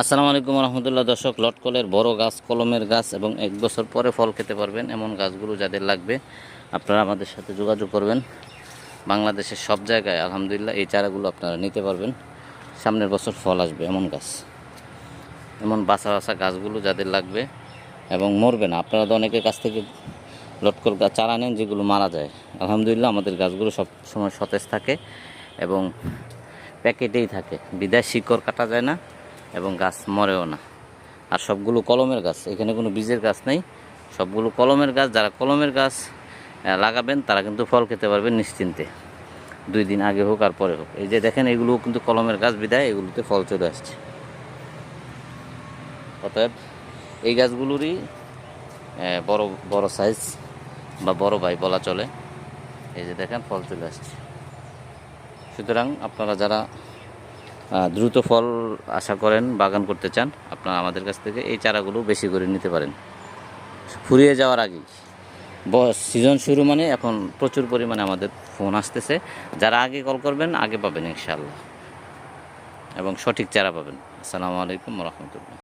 আসসালামু আলাইকুম রহমতুল্লাহ। দর্শক, লটকলের বড় গাছ, কলমের গাছ এবং 1 বছর পরে ফল খেতে পারবেন এমন গাছগুলো যাদের লাগবে আপনারা আমাদের সাথে যোগাযোগ করবেন। বাংলাদেশের সব জায়গায় আলহামদুলিল্লাহ এই চারাগুলো আপনারা নিতে পারবেন। সামনের বছর ফল আসবে এমন গাছ, এমন বাসা বাসা গাছগুলো যাদের লাগবে এবং মরবে না। আপনারা তো অনেকের কাছ থেকে লটকল গাছ চারা নেন যেগুলো মারা যায়। আলহামদুলিল্লাহ আমাদের গাছগুলো সব সময় সতেজ থাকে এবং প্যাকেটেই থাকে, বিদায় শিকড় কাটা যায় না এবং গাছ মরেও না। আর সবগুলো কলমের গাছ, এখানে কোনো বীজের গাছ নেই, সবগুলো কলমের গাছ। যারা কলমের গাছ লাগাবেন তারা কিন্তু ফল খেতে পারবেন নিশ্চিন্তে, 2 দিন আগে হোক আর পরে হোক। এই যে দেখেন, এগুলোও কিন্তু কলমের গাছ, বিদায় এগুলোতে ফল চলে আসছে। অতএব এই গাছগুলোরই বড় বড় সাইজ বা বড় ভাই বলা চলে। এই যে দেখেন, ফল চলে আসছে। সুতরাং আপনারা যারা দ্রুত ফল আশা করেন, বাগান করতে চান, আপনারা আমাদের কাছ থেকে এই চারাগুলো বেশি করে নিতে পারেন ফুরিয়ে যাওয়ার আগেই। সিজন শুরু মানে এখন প্রচুর পরিমাণে আমাদের ফোন আসতেছে। যারা আগে কল করবেন আগে পাবেন ইনশাআল্লাহ, এবং সঠিক চারা পাবেন। আসসালামু আলাইকুম রহমতুল্লাহ।